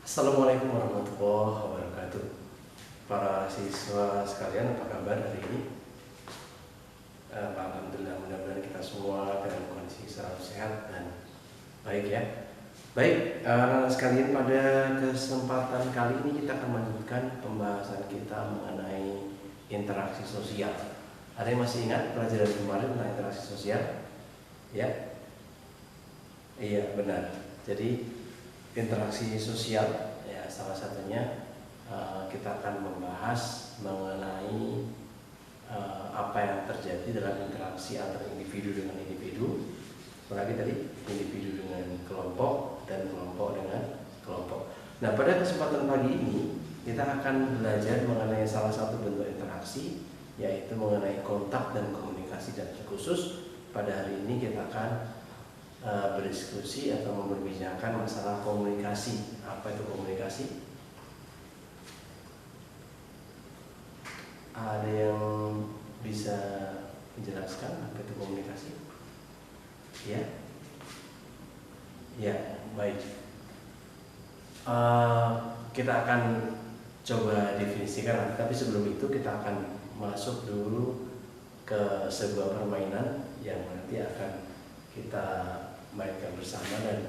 Assalamualaikum warahmatullahi wabarakatuh. Para siswa sekalian, apa kabar hari ini? Alhamdulillah, mudah-mudahan kita semua dalam kondisi selalu sehat dan baik ya. Baik, anak-anak sekalian, pada kesempatan kali ini kita akan melanjutkan pembahasan kita mengenai interaksi sosial. Ada yang masih ingat pelajaran kemarin tentang interaksi sosial? Ya? Iya, benar. Jadi interaksi sosial ya, salah satunya kita akan membahas mengenai apa yang terjadi dalam interaksi antara individu dengan individu, apalagi tadi individu dengan kelompok dan kelompok dengan kelompok. Nah, pada kesempatan pagi ini kita akan belajar mengenai salah satu bentuk interaksi, yaitu mengenai kontak dan komunikasi. Dan khusus pada hari ini kita akan berdiskusi atau memperbincangkan masalah komunikasi. Apa itu komunikasi? Ada yang bisa menjelaskan apa itu komunikasi? Ya, ya, baik. Kita akan coba definisikan, tapi sebelum itu kita akan masuk dulu ke sebuah permainan yang nanti akan kita mainkan bersama dan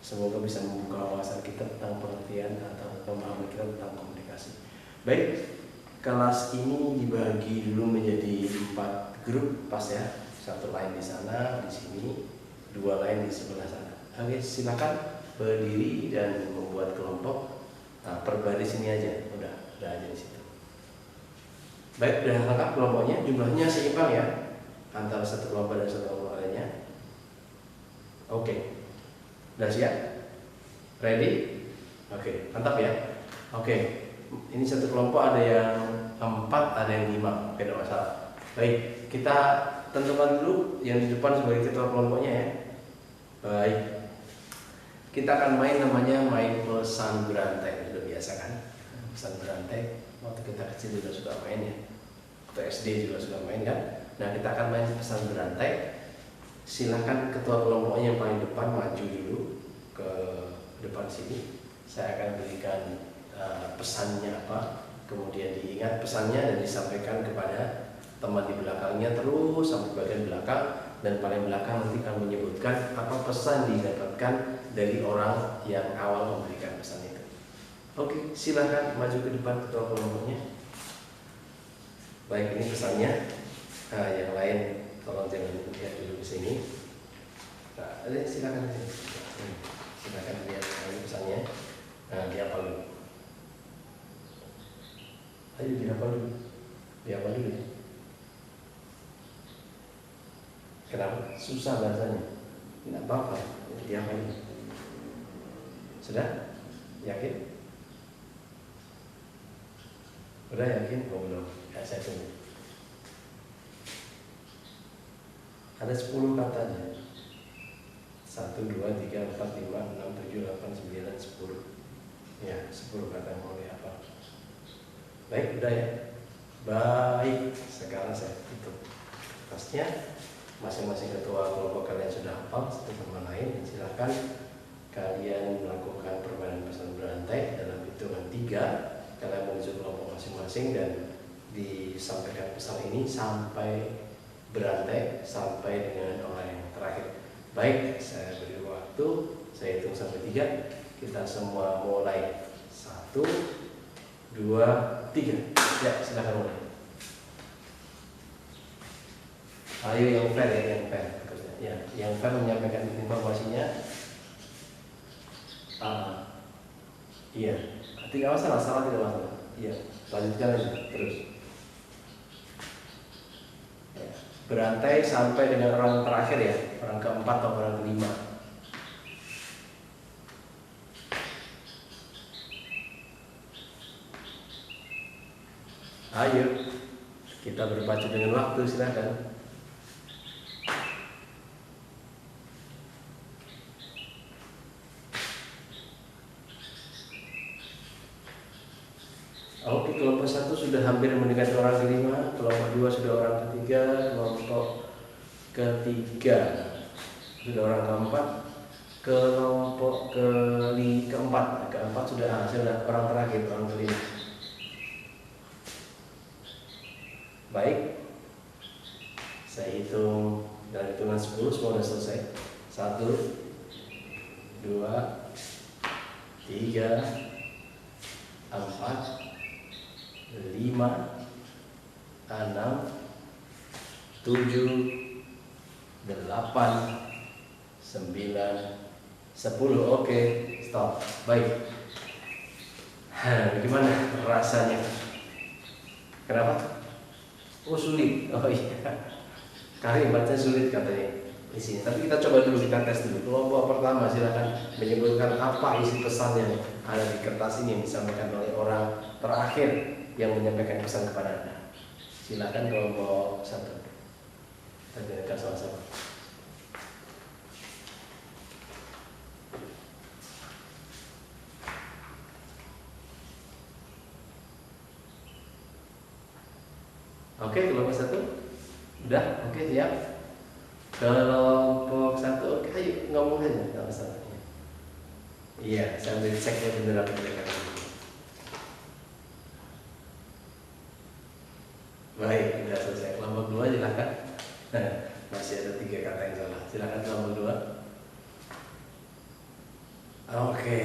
semoga bisa membuka wawasan kita tentang pengertian atau pemahaman kita tentang komunikasi. Baik, kelas ini dibagi dulu menjadi 4 grup, pas ya. Satu lain di sana, di sini, 2 lain di sebelah sana. Oke, silakan berdiri dan membuat kelompok. Nah, per baris ini aja, udah aja di situ. Baik, udah lengkap kelompoknya, jumlahnya seimbang ya antara satu kelompok dan satu kelompok lainnya. Oke, udah siap? Ready? Oke, mantap ya. Oke, ini satu kelompok ada yang 4, ada yang 5. Oke, tidak masalah. Baik, kita tentukan dulu yang di depan sebagai ketua kelompoknya ya. Baik, kita akan main namanya main pesan berantai. Sudah biasa kan? Pesan berantai, waktu kita kecil juga suka main ya. Waktu SD juga suka main kan? Nah, kita akan main pesan berantai. Silahkan ketua kelompoknya yang paling depan maju dulu ke depan sini. Saya akan berikan pesannya apa, kemudian diingat pesannya dan disampaikan kepada teman di belakangnya terus sampai bagian belakang, dan paling belakang nanti akan menyebutkan apa pesan didapatkan dari orang yang awal memberikan pesan itu. Oke, silahkan maju ke depan ketua kelompoknya. Baik, ini pesannya. Yang lain tolong jangan lihat dulu ke sini. Nah, silakan lihat pesannya. Nah, dihafal dulu. Ayo dihafal dulu. Dihafal dulu ya. Kenapa? Susah bahasanya. Tidak apa-apa. Dihafal dulu. Sudah? Yakin? Udah yakin? Oh belum. Ya, saya tunggu. Ada 10 katanya. 1, 2, 3, 4, 5, 6, 7, 8, 9, 10. Ya, 10 kata yang mau dihafal. Baik, udah ya. Baik, sekarang saya tutup kertasnya. Masing-masing ketua kelompok kalian sudah hafal satu sama lain. Silakan kalian melakukan permainan pesan berantai dalam hitungan 3. Kalian menuju kelompok masing-masing dan disampaikan pesan ini sampai berantai sampai dengan orang yang terakhir. Baik, saya beri waktu, saya hitung sampai 3. Kita semua mulai. 1, 2, 3. Ya, silakan mulai. Ayo yang fair ya, yang fair. Ya, yang fair menyampaikan informasinya. Iya, tidak masalah, salah tidak masalah. Iya, lanjutkan aja terus. Berantai sampai dengan orang terakhir ya, orang keempat atau orang kelima. Ayo, kita berpacu dengan waktu, silakan. Oke, kelompok 1 sudah hampir mendekati orang kelima, kelompok 2 sudah orang ketiga, kelompok ketiga sudah orang keempat, kelompok keempat sudah, saya sudah orang terakhir, orang kelima. Baik, saya hitung dari hitungan 10, semua sudah selesai. 1, 2, 3, 4, 5, 6, 7, 8, 9, 10. Oke, stop. Baik. Bagaimana rasanya? Kenapa? Oh, sulit. Oh iya. Kalimatnya sulit katanya di sini. Tapi kita coba dulu, kita tes dulu. Kelompok pertama silakan menyebutkan apa isi pesan yang ada di kertas ini yang disampaikan oleh orang terakhir yang menyampaikan pesan kepada Anda. Silakan kelompok 1. Kita dengarkan sama-sama. Oke, kelompok 1 udah, oke, siap. Kelompok 1, oke, ayo ngomong saja, nggak masalah. Iya, sambil cek ya benar apa mereka. Baik, sudah selesai. Kelompok 2 silakan. Masih ada 3 kata yang salah. Silakan kelompok 2. Oke,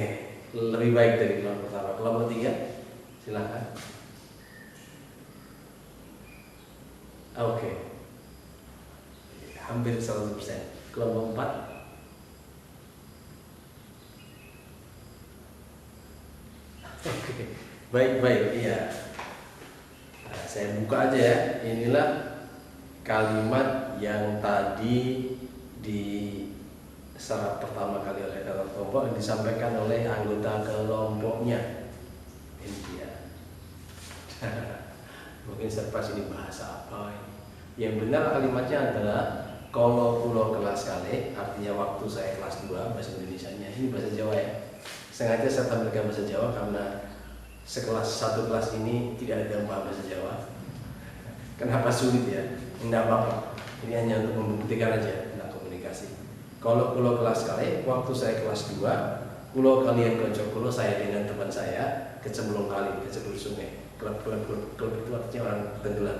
lebih baik dari kelompok pertama. Kelompok 3 silakan. Oke, hampir 100%. Kelompok 4. Oke, baik, iya. Nah, saya buka aja ya. Inilah kalimat yang tadi diserap pertama kali oleh kelompok yang disampaikan oleh anggota kelompoknya. Ini dia. Mungkin surprise, ini bahasa apa ini? Yang benar kalimatnya adalah kalau pulau kelas kali, artinya waktu saya kelas 2 bahasa Indonesianya. Ini bahasa Jawa ya. Sengaja saya tampilkan bahasa Jawa karena satu kelas ini tidak ada yang paham bahasa Jawa. Kenapa sulit ya? Tidak apa-apa. Ini hanya untuk membuktikan aja tentang komunikasi. Kalau pulau kelas kali, waktu saya kelas 2, pulau kalian konco pulau, saya dengan teman saya kecemplung kali, kecemplung sungai. Klub itu artinya orang tenggelam.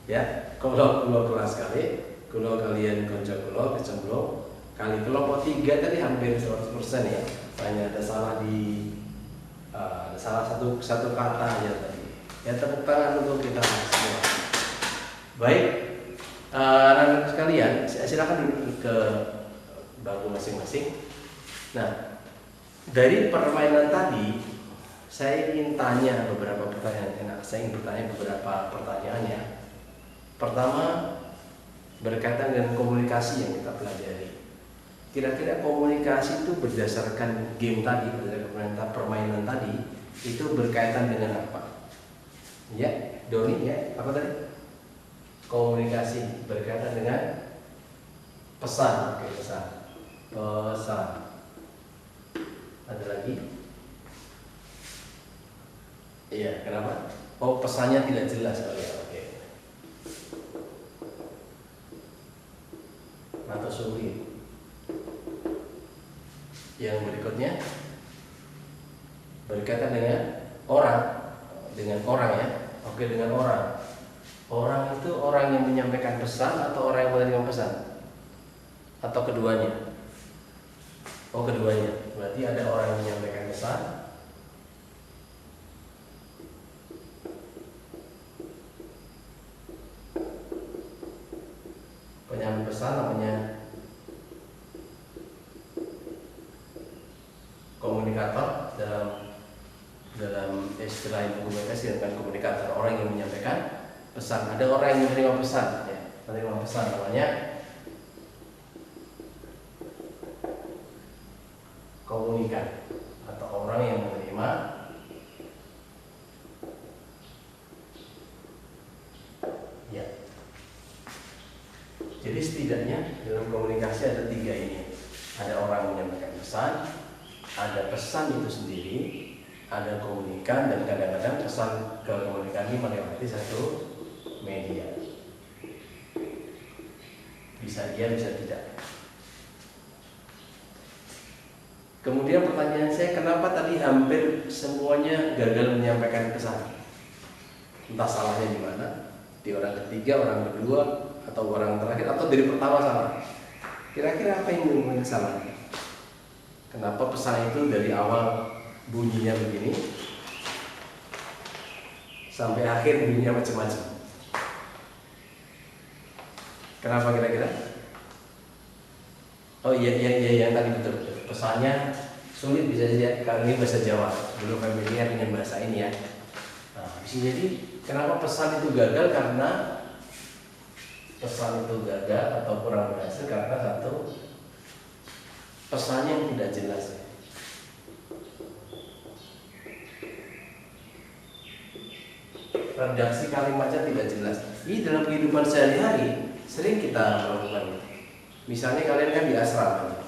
Ya, kalau pulau kelas kali, kalau kalian konco pulau kecemplung kali. Kelompok 3 tadi hampir 100% ya. Hanya ada salah di salah satu kata aja tadi. Ya, tepuk tangan untuk kita semua. Baik, anak-anak sekalian, silakan duduk ke bangku masing-masing. Nah, dari permainan tadi saya ingin tanya beberapa pertanyaan. Saya ingin bertanya beberapa pertanyaan ya. Pertama, berkaitan dengan komunikasi yang kita pelajari. Kira-kira komunikasi itu berdasarkan game tadi, berdasarkan permainan tadi, itu berkaitan dengan apa? Ya, Doni ya, apa tadi? Komunikasi berkaitan dengan pesan. Oke, pesan. Ada lagi? Iya, kenapa? Oh, pesannya tidak jelas. Oh ya, oke. Atau sulit. Yang berikutnya berkaitan dengan orang ya. Oke, dengan orang. Orang itu orang yang menyampaikan pesan atau orang yang menerima pesan? Atau keduanya? Oh, keduanya. Berarti ada orang yang menyampaikan pesan, penyampaian pesan namanya komunikator dalam istilah komunikasi dengan komunikator, orang yang menyampaikan pesan. Ada orang yang menerima pesan ya, menerima pesan namanya komunikan atau orang yang menerima ya. Jadi setidaknya dalam komunikasi ada 3 ini. Ada orang menyampaikan pesan, ada pesan itu sendiri, ada komunikan, dan kadang-kadang pesan ke komunikan ini melewati satu media. Bisa iya, bisa tidak. Kemudian pertanyaan saya, kenapa tadi hampir semuanya gagal menyampaikan pesan? Entah salahnya di mana, di orang ketiga, orang kedua, atau orang terakhir, atau dari pertama salah. Kira-kira apa yang menyebabkan kesalahan? Kenapa pesan itu dari awal bunyinya begini sampai akhir bunyinya macam-macam? Kenapa kira-kira? Oh iya yang tadi betul. Pesannya sulit bisa saja karena ini bahasa Jawa, belum familiar dengan bahasa ini ya. Nah, bisa jadi kenapa pesan itu gagal karena pesan itu gagal atau kurang berhasil karena satu, pesannya yang tidak jelas. Redaksi kalimatnya tidak jelas. Ini dalam kehidupan sehari-hari sering kita melakukan. Misalnya kalian kan di asrama,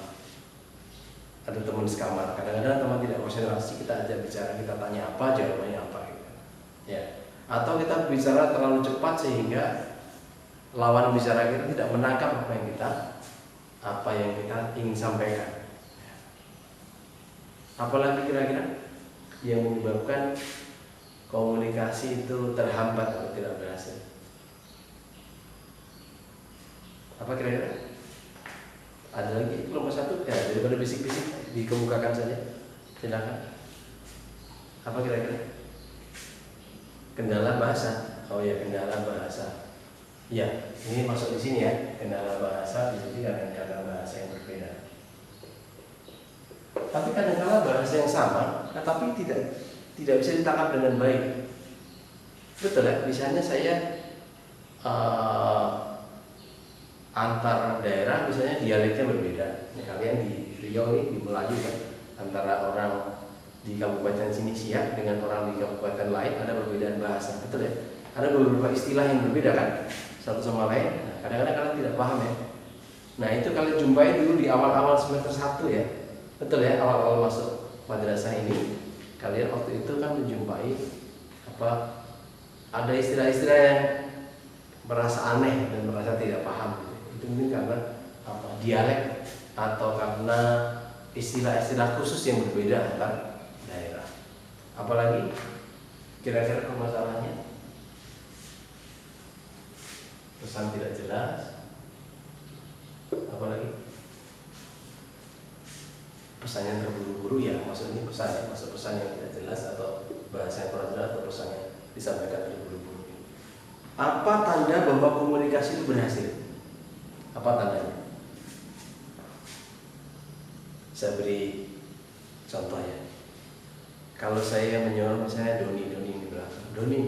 ada teman sekamar. Kadang-kadang teman tidak konsentrasi, kita ajak bicara, kita tanya apa, jawabannya apa, gitu. Ya. Atau kita bicara terlalu cepat sehingga lawan bicara kita tidak menangkap apa yang kita ingin sampaikan. Apalagi kira-kira yang menyebabkan komunikasi itu terhambat atau tidak berhasil? Apa kira-kira? Ada lagi nomor satu, ya daripada bisik-bisik dikemukakan saja. Silakan. Apa kira-kira? Kendala bahasa. Oh ya, kendala bahasa. Ya, ini masuk di sini ya. Kendala bahasa di sini kadang-kadang bahasa yang berbeda. Tapi kadang-kadang bahasa yang sama, tetapi tidak bisa ditangkap dengan baik. Betul ya? Misalnya saya antar daerah misalnya dialeknya berbeda. Kalian di Riau ini di Melayu kan, antara orang di kabupaten sini Siak dengan orang di kabupaten lain ada perbedaan bahasa, betul ya? Ada beberapa istilah yang berbeda kan, satu sama lain. Nah, kadang-kadang kalian tidak paham ya. Nah itu kalian jumpai dulu di awal-awal semester 1 ya, betul ya? Awal-awal masuk madrasah ini, kalian waktu itu kan menjumpai ada istilah-istilah yang merasa aneh dan merasa tidak paham. Itu mungkin karena dialek atau karena istilah-istilah khusus yang berbeda antar daerah. Apalagi kira-kira permasalahannya? Pesan tidak jelas. Apalagi pesan yang terburu-buru, ya maksudnya masuk pesan yang tidak jelas atau bahasa yang kurang jelas atau pesan yang disampaikan terburu-buru. Apa tanda bahwa komunikasi itu berhasil? Apa tandanya? Saya beri contoh ya. Kalau saya menyuruh misalnya Doni di belakang, Doni,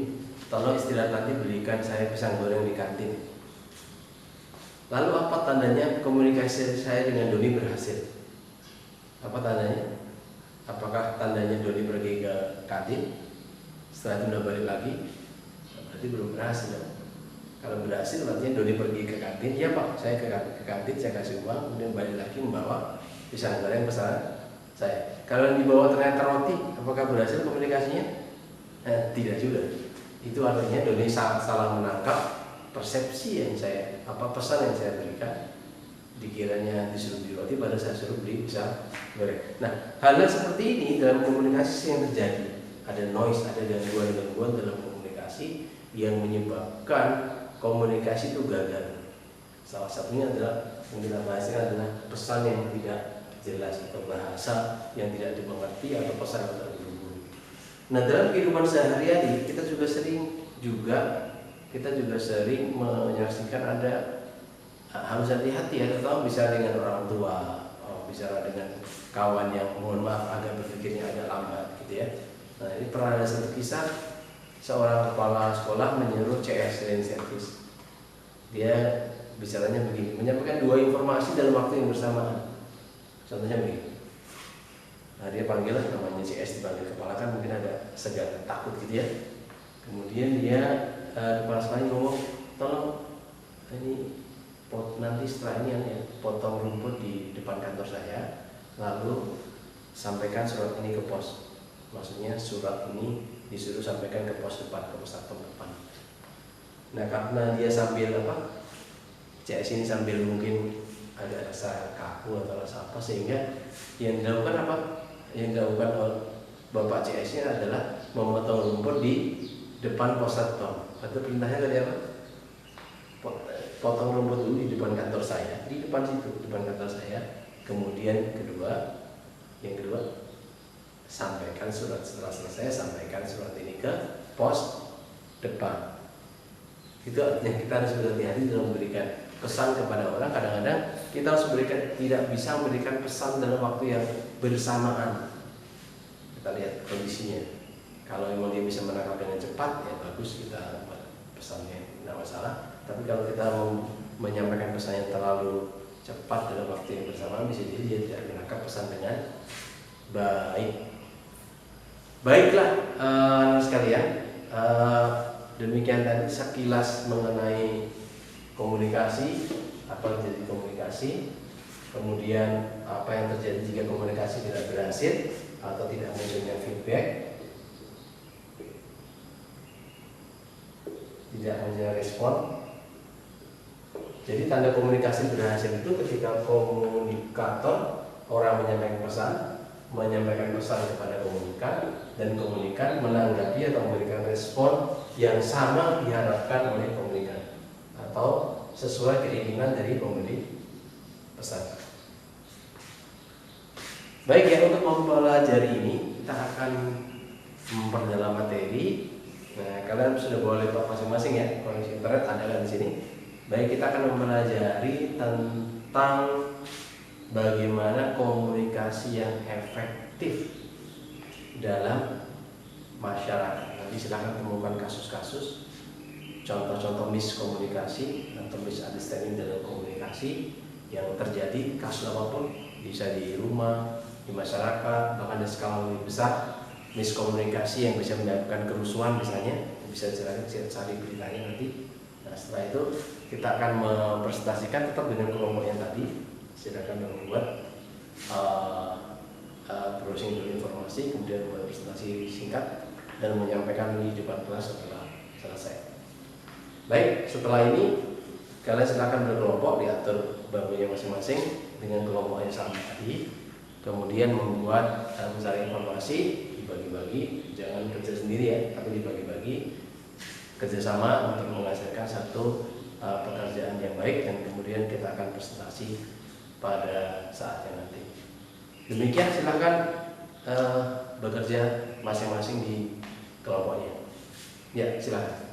tolong istirahat, belikan saya pisang goreng di kantin. Lalu apa tandanya komunikasi saya dengan Doni berhasil? Apa tandanya? Apakah tandanya Doni pergi ke kantin, setelah itu udah balik lagi? Berarti belum berhasil. Kalau berhasil berarti Doni pergi ke kantin, ya Pak, saya ke kantin, saya kasih uang, kemudian balik lagi membawa pisang goreng pesanan saya. Kalau dibawa ternyata roti, apakah berhasil komunikasinya? Tidak juga. Itu artinya Doni salah menangkap persepsi yang saya, pesan yang saya berikan. Dikiranya disuruh beli roti, padahal saya suruh beli pisang goreng. Nah, hal seperti ini dalam komunikasi yang terjadi. Ada noise, ada gangguan-gangguan dalam komunikasi yang menyebabkan komunikasi itu gagal. Salah satunya adalah yang kita bahaskan adalah pesan yang tidak jelas atau bahasa yang tidak dimengerti atau pesan yang terburu-buru. Nah, dalam kehidupan sehari-hari kita juga sering menyaksikan ada harus hati-hati ya, terutama bicara dengan orang tua, bicara dengan kawan yang mohon maaf agak berpikirnya agak lambat gitu ya. Nah, ini pernah ada satu kisah, seorang kepala sekolah menyuruh CS cleaning service. Dia bicaranya begini, menyampaikan dua informasi dalam waktu yang bersamaan. Contohnya begini. Nah, dia panggil namanya CS, dipanggil kepala kan mungkin ada segan, takut gitu ya. Kemudian dia kepala sekolah ngomong, tolong ini nanti setelah ini ya, potong rumput di depan kantor saya, lalu sampaikan surat ini ke pos. Maksudnya surat ini disuruh sampaikan ke pos depan, ke pos satpam depan. Nah, karena dia sambil CS ini sambil mungkin ada rasa kaku atau rasa apa, sehingga yang dilakukan apa? Yang dilakukan oleh Bapak CS-nya adalah memotong rumput di depan pos satpam. Atau perintahnya tadi apa? Potong rumput dulu di depan kantor saya, di depan situ, depan kantor saya. Kemudian yang kedua, sampaikan surat. Setelah selesai, sampaikan surat ini ke pos depan. Itu artinya kita harus berhati-hati dalam memberikan pesan kepada orang. Kadang-kadang kita harus tidak bisa memberikan pesan dalam waktu yang bersamaan. Kita lihat kondisinya. Kalau memang dia bisa menangkap dengan cepat, ya bagus, kita buat pesannya, tidak masalah. Tapi kalau kita mau menyampaikan pesan yang terlalu cepat dalam waktu yang bersamaan, bisa jadi dia tidak menangkap pesan dengan baik. Baiklah, sekalian, demikian tadi sekilas mengenai komunikasi, apa yang terjadi komunikasi, kemudian apa yang terjadi jika komunikasi tidak berhasil atau tidak memberikan feedback, tidak memberikan respon. Jadi tanda komunikasi berhasil itu ketika komunikator, orang menyampaikan pesan kepada komunikan, dan komunikan menanggapi atau memberikan respon yang sama diharapkan oleh komunikan atau sesuai keinginan dari pemberi pesan. Baik ya, untuk mempelajari ini kita akan memperdalam materi. Nah, kalian sudah bawa laptop masing-masing ya, koneksi internet ada kan di sini. Baik, kita akan mempelajari tentang bagaimana komunikasi yang efektif dalam masyarakat. Nanti silahkan temukan kasus-kasus, contoh-contoh miskomunikasi atau misunderstanding dalam komunikasi yang terjadi, kasus apapun, bisa di rumah, di masyarakat, bahkan di skala lebih besar. Miskomunikasi yang bisa menyebabkan kerusuhan misalnya, bisa cari beritanya nanti. Nah, setelah itu kita akan mempresentasikan tetap dengan kelompok yang tadi. Silakan membuat browsing dulu informasi, kemudian membuat presentasi singkat dan menyampaikan di depan kelas setelah selesai. Baik, setelah ini kalian silakan berkelompok, diatur bangkunya masing-masing dengan kelompok yang sama tadi. Kemudian membuat mencari informasi, dibagi-bagi, jangan kerja sendiri ya, tapi dibagi-bagi kerjasama untuk menghasilkan satu pekerjaan yang baik, dan kemudian kita akan presentasi pada saatnya nanti. Demikian, silakan bekerja masing-masing di kelompoknya. Ya, silakan.